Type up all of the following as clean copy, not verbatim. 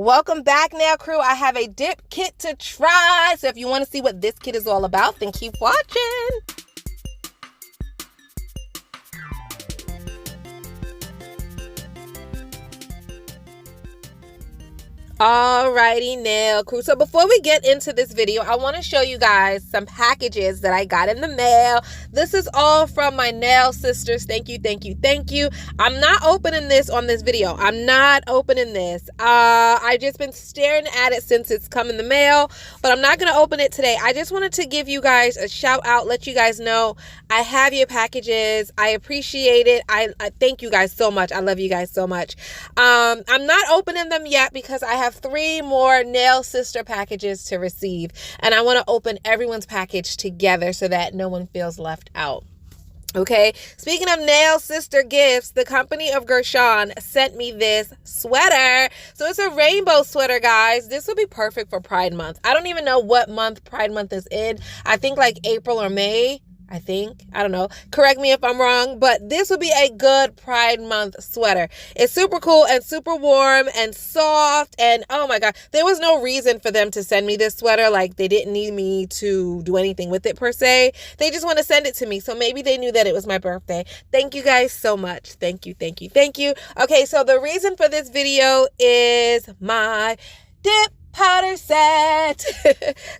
Welcome back, nail crew. I have a dip kit to try. So if you want to see what this kit is all about, then keep watching. Alrighty, nail crew. So before we get into this video, I want to show you guys some packages that I got in the mail. This is all from my nail sisters. Thank you, thank you, thank you. I'm not opening this on this video. I'm not opening this. I just been staring at it since it's come in the mail, but I'm not going to open it today. I just wanted to give you guys a shout out, let you guys know I have your packages. I appreciate it. I thank you guys so much. I love you guys so much. I'm not opening them yet because I have 3 more nail sister packages to receive, and I want to open everyone's package together so that no one feels left out. Okay, speaking of nail sister gifts, the company of Gershion sent me this sweater. So it's a rainbow sweater, guys. This will be perfect for Pride Month. I don't even know what month Pride Month is in. I think like April or May. I don't know. Correct me if I'm wrong, but this would be a good Pride Month sweater. It's super cool and super warm and soft. And oh my God, there was no reason for them to send me this sweater. Like they didn't need me to do anything with it per se. They just want to send it to me. So maybe they knew that it was my birthday. Thank you guys so much. Thank you, thank you, thank you. Okay, so the reason for this video is my dip powder set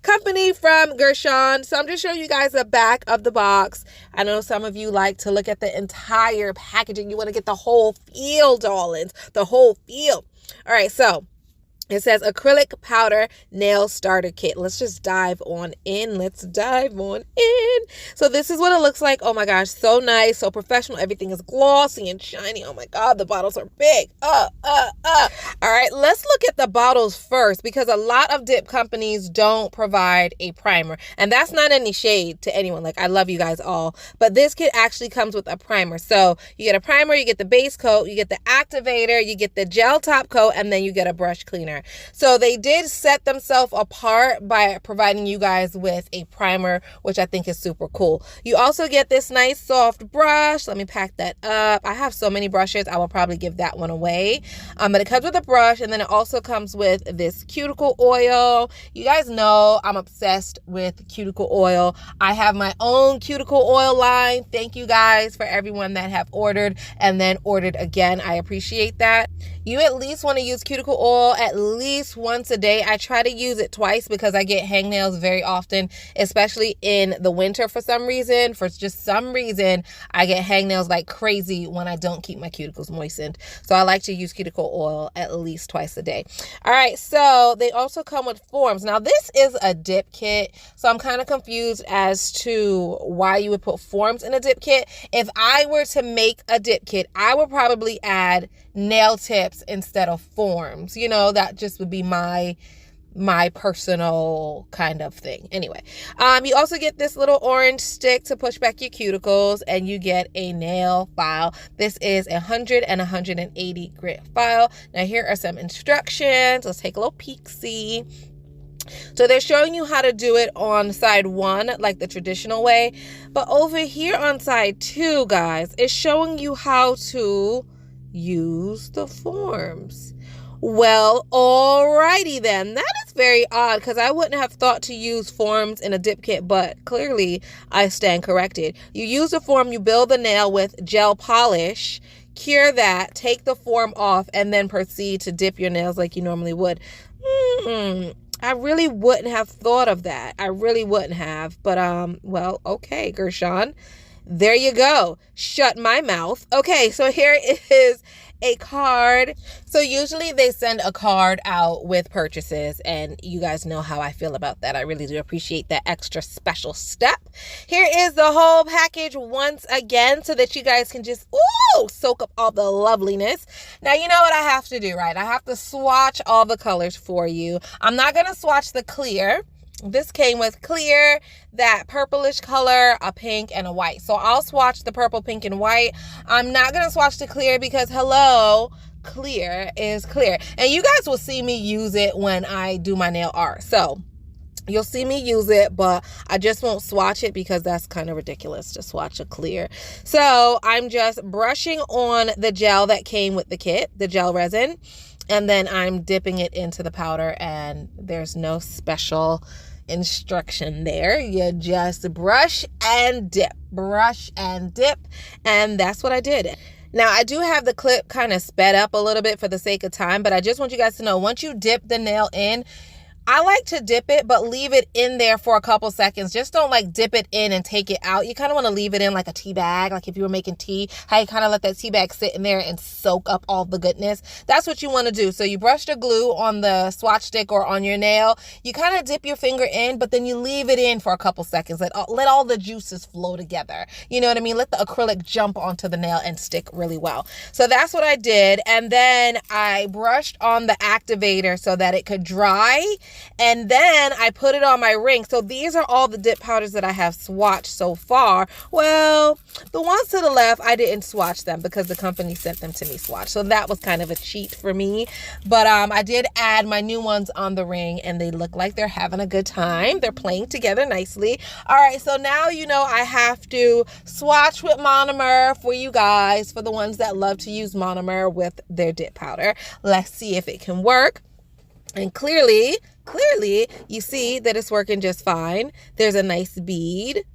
company from Gershion. So I'm just showing you guys the back of the box. I know some of you like to look at the entire packaging. You want to get the whole feel, darlings, the whole feel. All right, so it says acrylic powder nail starter kit. Let's just dive on in. Let's dive on in. So this is what it looks like. Oh my gosh, so nice, so professional. Everything is glossy and shiny. Oh my God, the bottles are big. All right, let's look at the bottles first because a lot of dip companies don't provide a primer. And that's not any shade to anyone. Like, I love you guys all. But this kit actually comes with a primer. So you get a primer, you get the base coat, you get the activator, you get the gel top coat, and then you get a brush cleaner. So they did set themselves apart by providing you guys with a primer, which I think is super cool. You also get this nice soft brush. Let me pack that up. I have so many brushes. I will probably give that one away. But it comes with a brush, and then it also comes with this cuticle oil. You guys know I'm obsessed with cuticle oil. I have my own cuticle oil line. Thank you guys for everyone that have ordered and then ordered again. I appreciate that. You at least want to use cuticle oil at least once a day. I try to use it twice because I get hangnails very often, especially in the winter for some reason. For just some reason, I get hangnails like crazy when I don't keep my cuticles moistened. So I like to use cuticle oil at least twice a day. All right, so they also come with forms. Now, this is a dip kit, so I'm kind of confused as to why you would put forms in a dip kit. If I were to make a dip kit, I would probably add nail tips instead of forms. You know, that just would be my personal kind of thing. Anyway, you also get this little orange stick to push back your cuticles, and you get a nail file. This is 100 and 180 grit file. Now here are some instructions. Let's take a little peek-see. So they're showing you how to do it on side 1, like the traditional way. But over here on side 2, guys, it's showing you how to use the forms. Well, alrighty then. That is very odd because I wouldn't have thought to use forms in a dip kit, but clearly I stand corrected. You use the form, you build the nail with gel polish, cure that, take the form off, and then proceed to dip your nails like you normally would. I really wouldn't have thought of that. I really wouldn't have. But, well, okay, Gershion. There you go. Shut my mouth. Okay, so here is a card. So usually they send a card out with purchases, and you guys know how I feel about that. I really do appreciate that extra special step. Here is the whole package once again so that you guys can just soak up all the loveliness. Now, you know what I have to do, right? I have to swatch all the colors for you. I'm not going to swatch the clear. This came with clear, that purplish color, a pink, and a white. So I'll swatch the purple, pink, and white. I'm not going to swatch the clear because, hello, clear is clear. And you guys will see me use it when I do my nail art. So you'll see me use it, but I just won't swatch it because that's kind of ridiculous to swatch a clear. So I'm just brushing on the gel that came with the kit, the gel resin. And then I'm dipping it into the powder, and there's no special instruction there. You just brush and dip, and that's what I did. Now, I do have the clip kind of sped up a little bit for the sake of time, but I just want you guys to know, once you dip the nail in, I like to dip it, but leave it in there for a couple seconds. Just don't like dip it in and take it out. You kind of want to leave it in like a tea bag. Like if you were making tea, how you kind of let that tea bag sit in there and soak up all the goodness. That's what you want to do. So you brush the glue on the swatch stick or on your nail. You kind of dip your finger in, but then you leave it in for a couple seconds. Let all the juices flow together. You know what I mean? Let the acrylic jump onto the nail and stick really well. So that's what I did. And then I brushed on the activator so that it could dry. And then I put it on my ring. So these are all the dip powders that I have swatched so far. Well, the ones to the left, I didn't swatch them because the company sent them to me swatched. So that was kind of a cheat for me. But I did add my new ones on the ring, and they look like they're having a good time. They're playing together nicely. All right, so now you know I have to swatch with monomer for you guys, for the ones that love to use monomer with their dip powder. Let's see if it can work. And clearly, you see that it's working just fine. There's a nice bead.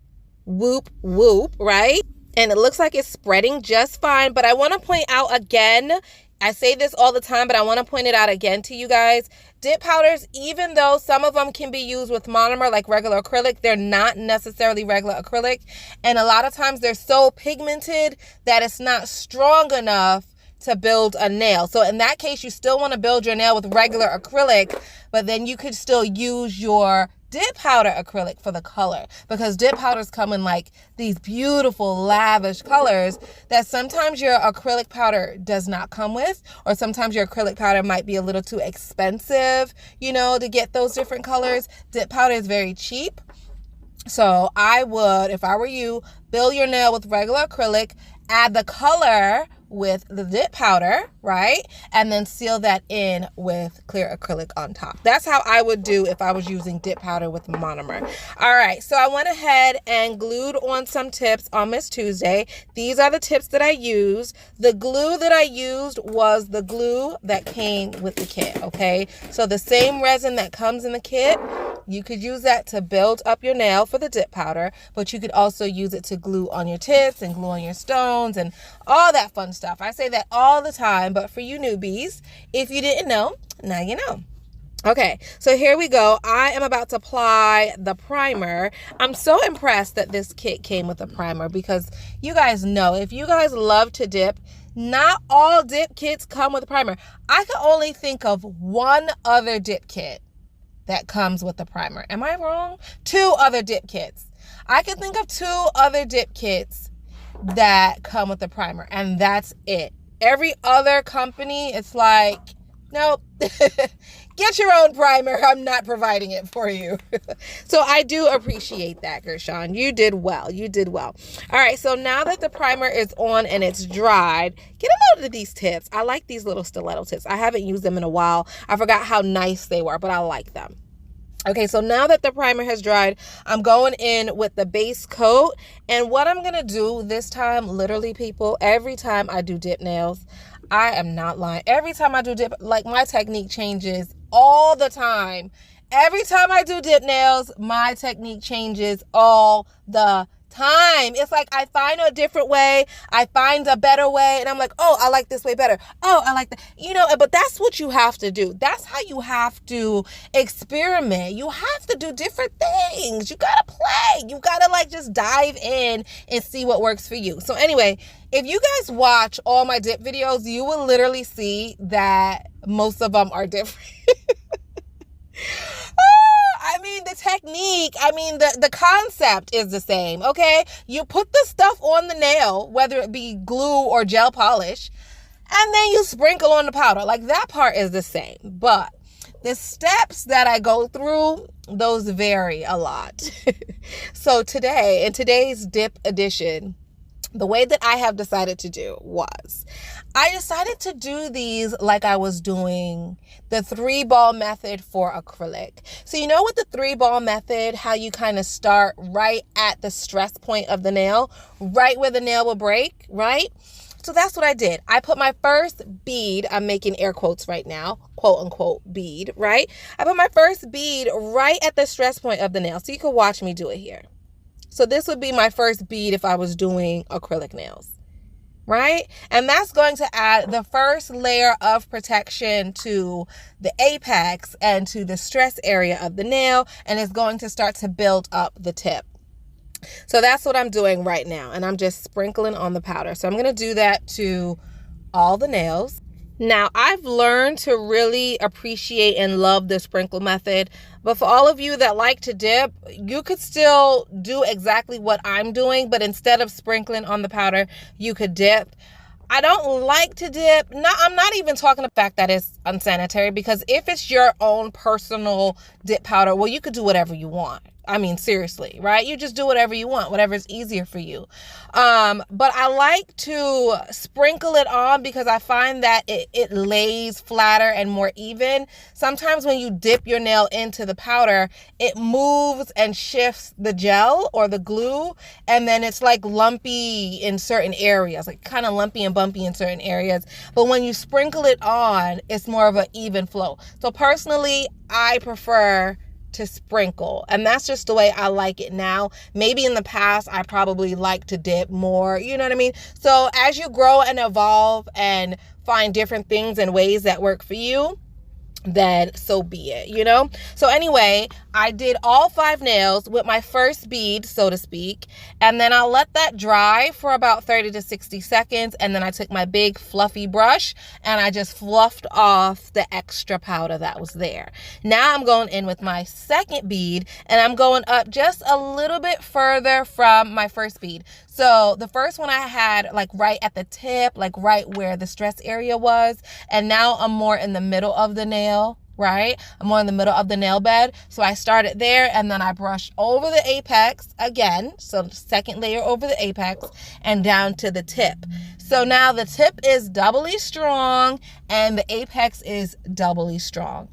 Whoop, whoop, right? And it looks like it's spreading just fine. But I want to point out again, I say this all the time, but I want to point it out again to you guys. Dip powders, even though some of them can be used with monomer like regular acrylic, they're not necessarily regular acrylic. And a lot of times they're so pigmented that it's not strong enough to build a nail. So in that case, you still want to build your nail with regular acrylic, but then you could still use your dip powder acrylic for the color, because dip powders come in like these beautiful lavish colors that sometimes your acrylic powder does not come with, or sometimes your acrylic powder might be a little too expensive, you know, to get those different colors. Dip powder is very cheap. So I would, if I were you, build your nail with regular acrylic, add the color with the dip powder, right? And then seal that in with clear acrylic on top. That's how I would do if I was using dip powder with monomer. All right, so I went ahead and glued on some tips on Miss Tuesday. These are the tips that I used. The glue that I used was the glue that came with the kit, okay? So the same resin that comes in the kit, you could use that to build up your nail for the dip powder, but you could also use it to glue on your tips and glue on your stones and all that fun stuff. I say that all the time, but for you newbies, if you didn't know, now you know. Okay, so here we go. I am about to apply the primer. I'm so impressed that this kit came with a primer, because you guys know, if you guys love to dip, not all dip kits come with a primer. I can only think of one other dip kit that comes with a primer. Am I wrong? 2 other dip kits. I can think of 2 other dip kits that come with a primer, and that's it. Every other company, it's like, nope, get your own primer. I'm not providing it for you. So I do appreciate that, Gershion. You did well. You did well. All right, so now that the primer is on and it's dried, get a load of these tips. I like these little stiletto tips. I haven't used them in a while. I forgot how nice they were, but I like them. Okay, so now that the primer has dried, I'm going in with the base coat. And what I'm going to do this time, literally, people, every time I do dip nails, I am not lying. Every time I do dip, like, my technique changes all the time. Every time I do dip nails, my technique changes all the time. It's like I find a different way, I find a better way, and I'm like, oh, I like this way better. Oh, I like that. You know, but that's what you have to do. That's how you have to experiment. You have to do different things. You gotta play. You gotta like just dive in and see what works for you. So anyway, if you guys watch all my dip videos, you will literally see that most of them are different. I mean, the technique, I mean, the concept is the same, okay? You put the stuff on the nail, whether it be glue or gel polish, and then you sprinkle on the powder. Like, that part is the same. But the steps that I go through, those vary a lot. So today, in today's dip edition, the way that I have decided to do was, I decided to do these like I was doing the 3-ball method for acrylic. So you know with the 3-ball method, how you kind of start right at the stress point of the nail, right where the nail will break, right? So that's what I did. I put my first bead, I'm making air quotes right now, quote unquote bead, right? I put my first bead right at the stress point of the nail. So you can watch me do it here. So this would be my first bead if I was doing acrylic nails, right? And that's going to add the first layer of protection to the apex and to the stress area of the nail, and it's going to start to build up the tip. So that's what I'm doing right now, and I'm just sprinkling on the powder. So I'm going to do that to all the nails. Now, I've learned to really appreciate and love the sprinkle method, but for all of you that like to dip, you could still do exactly what I'm doing, but instead of sprinkling on the powder, you could dip. I don't like to dip. I'm not even talking the fact that it's unsanitary, because if it's your own personal dip powder, well, you could do whatever you want. I mean, seriously, right? You just do whatever you want, whatever is easier for you. But I like to sprinkle it on because I find that it lays flatter and more even. Sometimes when you dip your nail into the powder, it moves and shifts the gel or the glue, and then it's like lumpy in certain areas, like kind of lumpy and bumpy in certain areas. But when you sprinkle it on, it's more of an even flow. So personally, I prefer to sprinkle, and that's just the way I like it now. Maybe in the past I probably like to dip more, you know what I mean? So as you grow and evolve and find different things and ways that work for you, then so be it, you know? So anyway, I did all 5 nails with my first bead, so to speak, and then I'll let that dry for about 30 to 60 seconds, and then I took my big fluffy brush and I just fluffed off the extra powder that was there. Now I'm going in with my second bead, and I'm going up just a little bit further from my first bead. So the first one I had like right at the tip, like right where the stress area was, and now I'm more in the middle of the nail, right? I'm more in the middle of the nail bed. So I started there, and then I brushed over the apex again. So the second layer over the apex and down to the tip. So now the tip is doubly strong and the apex is doubly strong.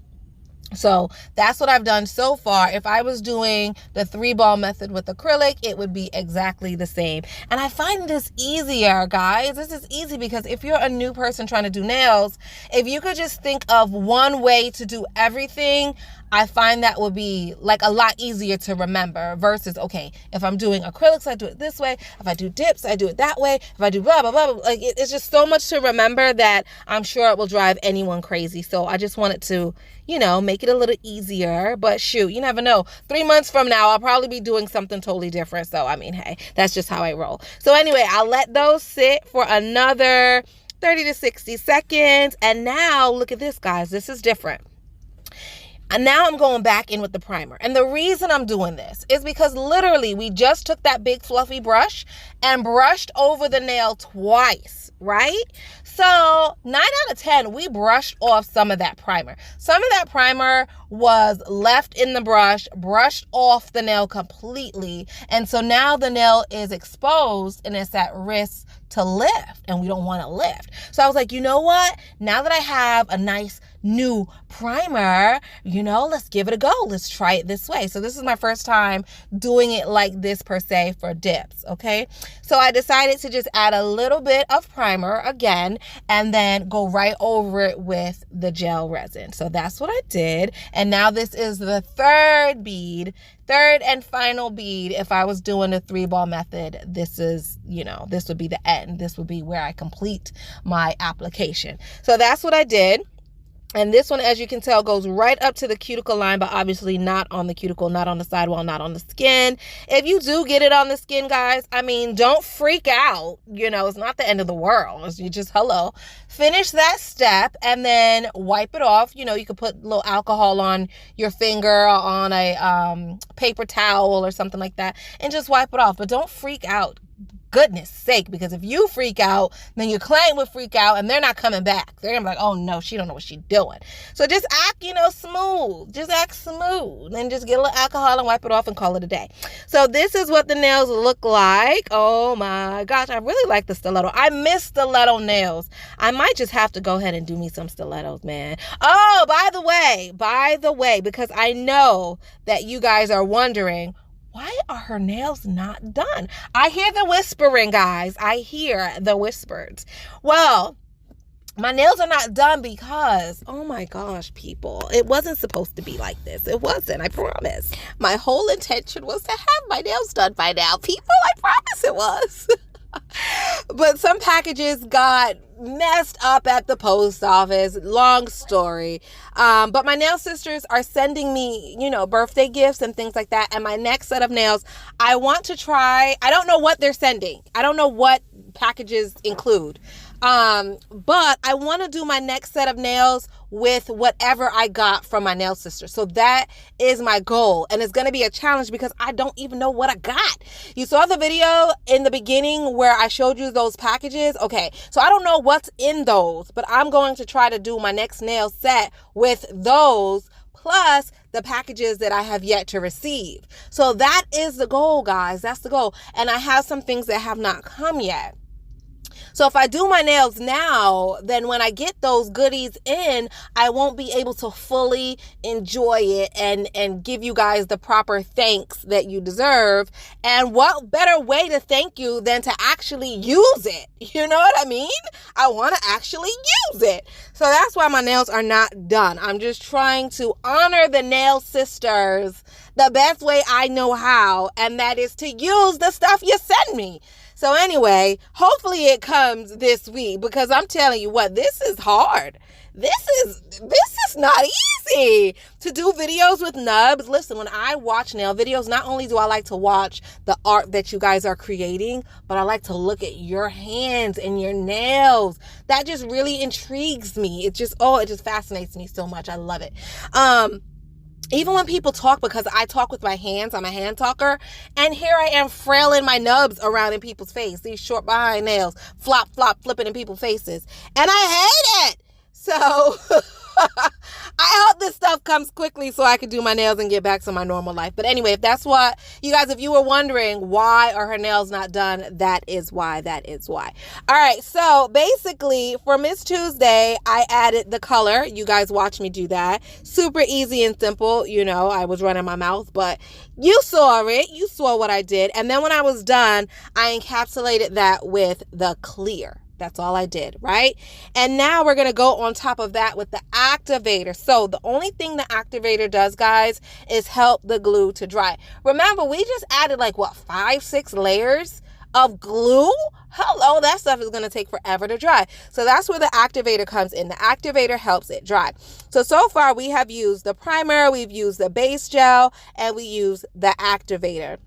So that's what I've done so far. If I was doing the 3-ball method with acrylic, it would be exactly the same. And I find this easier, guys. This is easy because if you're a new person trying to do nails, if you could just think of one way to do everything, I find that would be like a lot easier to remember versus, okay, if I'm doing acrylics, I do it this way. If I do dips, I do it that way. If I do blah, blah, blah, blah. Like it's just so much to remember that I'm sure it will drive anyone crazy. So I just wanted to, you know, make it a little easier. But shoot, you never know. 3 months from now, I'll probably be doing something totally different. So, I mean, hey, that's just how I roll. So anyway, I'll let those sit for another 30 to 60 seconds. And now look at this, guys. This is different. And now I'm going back in with the primer. And the reason I'm doing this is because literally we just took that big fluffy brush and brushed over the nail twice, right? So 9 out of 10, we brushed off some of that primer. Some of that primer was left in the brush, brushed off the nail completely. And so now the nail is exposed and it's at risk to lift, and we don't want to lift. So I was like, you know what? Now that I have a nice new primer, you know, let's give it a go. Let's try it this way. So this is my first time doing it like this per se for dips, okay? So I decided to just add a little bit of primer again and then go right over it with the gel resin. So that's what I did. And now this is the third and final bead. If I was doing the 3-ball method, this is, you know, this would be the end. This would be where I complete my application. So that's what I did. And this one, as you can tell, goes right up to the cuticle line, but obviously not on the cuticle, not on the sidewall, not on the skin. If you do get it on the skin, guys, I mean, don't freak out. You know, it's not the end of the world. You just, hello. Finish that step and then wipe it off. You know, you could put a little alcohol on your finger or on a paper towel or something like that and just wipe it off. But don't freak out. Goodness sake, because if you freak out, then your client will freak out and they're not coming back. They're gonna be like, oh no, she don't know what she's doing. So just act, you know, smooth. Just act smooth and just get a little alcohol and wipe it off and call it a day. So this is what the nails look like. Oh my gosh, I really like the stiletto. I miss stiletto nails. I might just have to go ahead and do me some stilettos, man. Oh, by the way, because I know that you guys are wondering, why are her nails not done? I hear the whispering, guys. I hear the whispers. Well, my nails are not done because, oh my gosh, people, it wasn't supposed to be like this. It wasn't, I promise. My whole intention was to have my nails done by now. People, I promise it was. But some packages got messed up at the post office. Long story. But my nail sisters are sending me, you know, birthday gifts and things like that. And my next set of nails, I want to try. I don't know what they're sending. I don't know what packages include. But I want to do my next set of nails with whatever I got from my nail sister. So that is my goal. And it's going to be a challenge because I don't even know what I got. You saw the video in the beginning where I showed you those packages. Okay, so I don't know what's in those, but I'm going to try to do my next nail set with those plus the packages that I have yet to receive. So that is the goal, guys. That's the goal. And I have some things that have not come yet. So if I do my nails now, then when I get those goodies in, I won't be able to fully enjoy it and give you guys the proper thanks that you deserve. And what better way to thank you than to actually use it? You know what I mean? I want to actually use it. So that's why my nails are not done. I'm just trying to honor the nail sisters the best way I know how, and that is to use the stuff you send me. So anyway, hopefully it comes this week because I'm telling you what, this is hard. This is not easy to do videos with nubs. Listen, when I watch nail videos, not only do I like to watch the art that you guys are creating, but I like to look at your hands and your nails. That just really intrigues me. It just fascinates me so much. I love it. Even when people talk, because I talk with my hands, I'm a hand talker, and here I am frailing my nubs around in people's face, these short behind nails, flop, flipping in people's faces, and I hate it. So I hope this stuff comes quickly so I can do my nails and get back to my normal life. But anyway, if that's what, you guys, if you were wondering why are her nails not done, that is why. All right, so basically for Miss Tuesday, I added the color. You guys watch me do that. Super easy and simple. You know, I was running my mouth, but you saw it. You saw what I did. And then when I was done, I encapsulated that with the clear. That's all I did, right? And now we're going to go on top of that with the activator. So the only thing the activator does, guys, is help the glue to dry. Remember, we just added like, what, 5-6 layers of glue? Hello, that stuff is going to take forever to dry. So that's where the activator comes in. The activator helps it dry. So far we have used the primer, we've used the base gel, and we use the activator.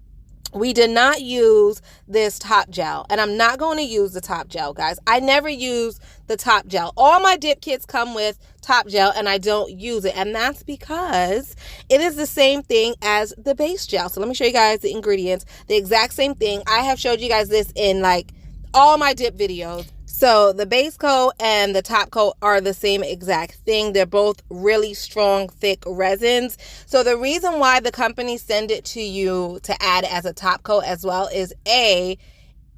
We did not use this top gel, and I'm not going to use the top gel, guys. I never use the top gel. All my dip kits come with top gel, and I don't use it, and that's because it is the same thing as the base gel. So let me show you guys the ingredients. The exact same thing. I have showed you guys this in like all my dip videos. So the base coat and the top coat are the same exact thing. They're both really strong, thick resins. So the reason why the company send it to you to add as a top coat as well is A,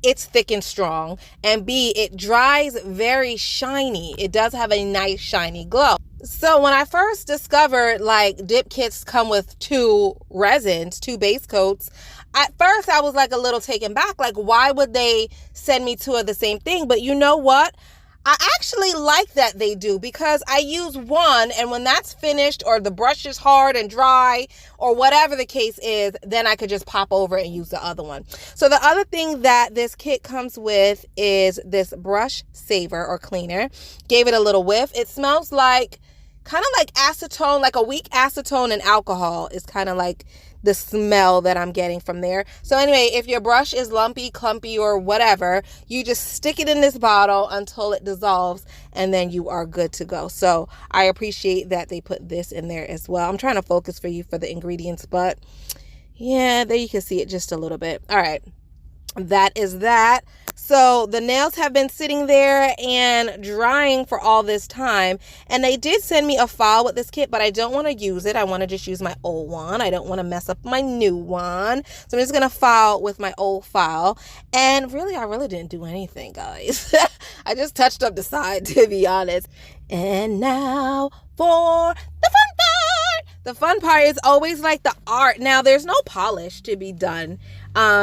it's thick and strong, and B, it dries very shiny. It does have a nice shiny glow. So when I first discovered like dip kits come with two resins, two base coats, at first I was like a little taken back. Like, why would they send me two of the same thing? But you know what? I actually like that they do, because I use one, and when that's finished or the brush is hard and dry or whatever the case is, then I could just pop over and use the other one. So the other thing that this kit comes with is this brush saver or cleaner. Gave it a little whiff. It smells like kind of like acetone, like a weak acetone and alcohol is kind of like the smell that I'm getting from there. So anyway, if your brush is lumpy, clumpy, or whatever, you just stick it in this bottle until it dissolves, and then you are good to go. So I appreciate that they put this in there as well. I'm trying to focus for you for the ingredients, but yeah, there you can see it just a little bit. All right, that is that. So the nails have been sitting there and drying for all this time, and they did send me a file with this kit, but I don't want to use it. I want to just use my old one. I don't want to mess up my new one. So I'm just going to file with my old file. And really, I really didn't do anything, guys. I just touched up the side, to be honest. And now for the fun part. The fun part is always like the art. Now, there's no polish to be done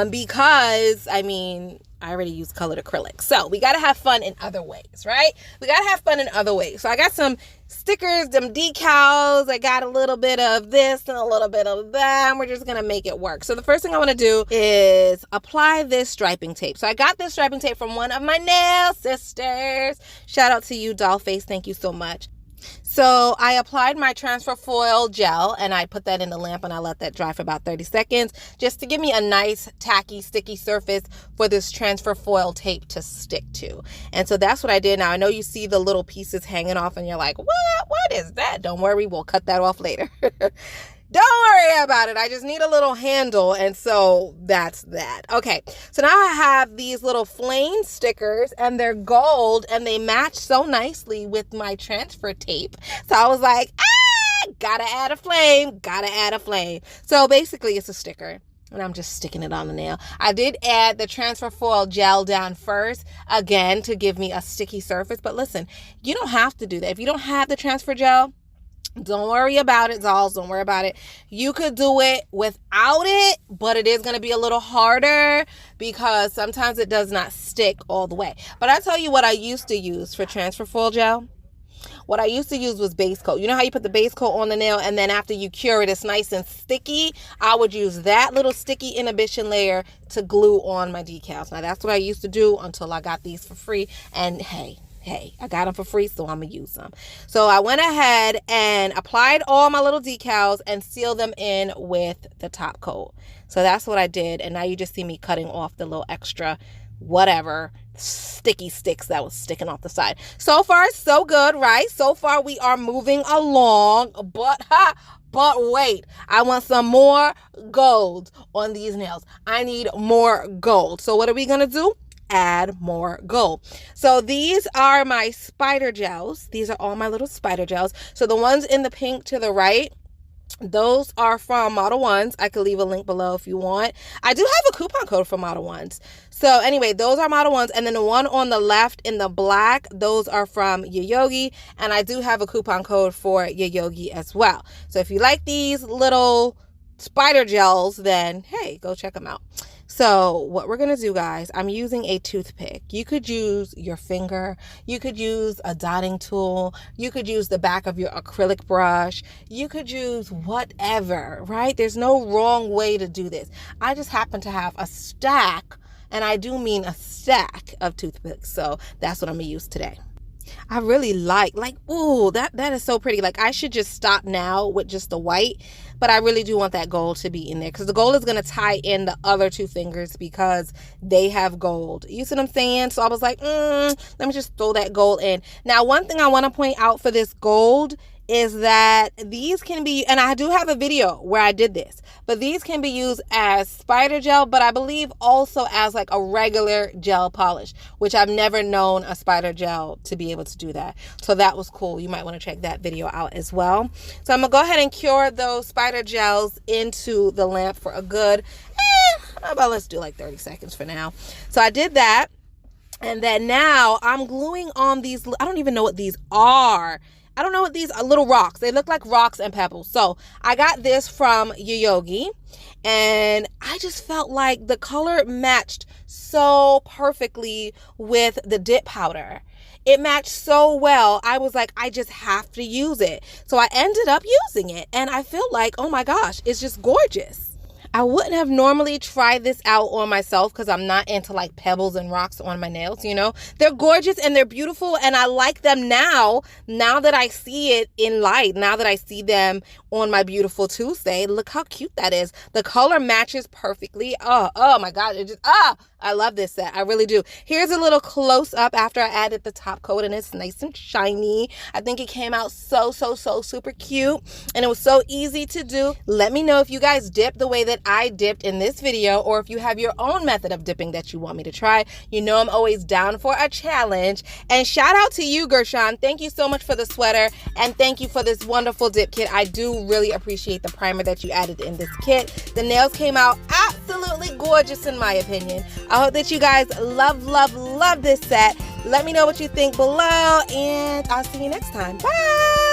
because, I mean, I already used colored acrylic. So we got to have fun in other ways, right? We got to have fun in other ways. So I got some stickers, some decals. I got a little bit of this and a little bit of that. And we're just going to make it work. So the first thing I want to do is apply this striping tape. So I got this striping tape from one of my nail sisters. Shout out to you, Dollface. Thank you so much. So I applied my transfer foil gel and I put that in the lamp and I let that dry for about 30 seconds just to give me a nice tacky sticky surface for this transfer foil tape to stick to. And so that's what I did. Now I know you see the little pieces hanging off and you're like, what is that? Don't worry, we'll cut that off later. Don't worry about it. I just need a little handle. And so that's that. Okay. So now I have these little flame stickers and they're gold and they match so nicely with my transfer tape. So I was like, gotta add a flame, gotta add a flame. So basically it's a sticker and I'm just sticking it on the nail. I did add the transfer foil gel down first, again, to give me a sticky surface. But listen, you don't have to do that. If you don't have the transfer gel, don't worry about it, dolls. Don't worry about it. You could do it without it, but it is going to be a little harder because sometimes it does not stick all the way. But I tell you what I used to use for transfer foil gel. What I used to use was base coat. You know how you put the base coat on the nail and then after you cure it, it's nice and sticky? I would use that little sticky inhibition layer to glue on my decals. Now, that's what I used to do until I got these for free. And hey, I got them for free, so I'm going to use them. So I went ahead and applied all my little decals and sealed them in with the top coat. So that's what I did. And now you just see me cutting off the little extra whatever sticky sticks that was sticking off the side. So far, so good, right? So far, we are moving along. But wait, I want some more gold on these nails. I need more gold. So what are we going to do? Add more gold. So these are my spider gels. These are all my little spider gels. So the ones in the pink to the right, those are from Modelones. I could leave a link below if you want. I do have a coupon code for Modelones. So anyway, those are Modelones. And then the one on the left in the black, those are from Yayoge. And I do have a coupon code for Yayoge as well. So if you like these little spider gels, then hey, go check them out. So what we're going to do, guys, I'm using a toothpick. You could use your finger. You could use a dotting tool. You could use the back of your acrylic brush. You could use whatever, right? There's no wrong way to do this. I just happen to have a stack, and I do mean a stack of toothpicks. So that's what I'm going to use today. I really like, ooh, that is so pretty. Like, I should just stop now with just the white, but I really do want that gold to be in there because the gold is going to tie in the other two fingers because they have gold. You see what I'm saying? So I was like, let me just throw that gold in. Now, one thing I want to point out for this gold is that these can be, and I do have a video where I did this, but these can be used as spider gel, but I believe also as like a regular gel polish, which I've never known a spider gel to be able to do that. So that was cool. You might want to check that video out as well. So I'm gonna go ahead and cure those spider gels into the lamp for a good, how about let's do like 30 seconds for now. So I did that. And then now I'm gluing on these, I don't even know what these are. I don't know what these are, little rocks. They look like rocks and pebbles. So I got this from Yayoge and I just felt like the color matched so perfectly with the dip powder. It matched so well. I was like, I just have to use it. So I ended up using it and I feel like, oh my gosh, it's just gorgeous. I wouldn't have normally tried this out on myself because I'm not into like pebbles and rocks on my nails, you know. They're gorgeous and they're beautiful and I like them now that I see it in light, now that I see them on my beautiful Tuesday. Look how cute that is. The color matches perfectly. Oh my God. It just, I love this set. I really do. Here's a little close up after I added the top coat and it's nice and shiny. I think it came out so super cute and it was so easy to do. Let me know if you guys dip the way that I dipped in this video or if you have your own method of dipping that you want me to try. You know I'm always down for a challenge. And shout out to you, Gershion. Thank you so much for the sweater and thank you for this wonderful dip kit. I do really appreciate the primer that you added in this kit. The nails came out absolutely gorgeous in my opinion. I hope that you guys love this set. Let me know what you think below and I'll see you next time. Bye!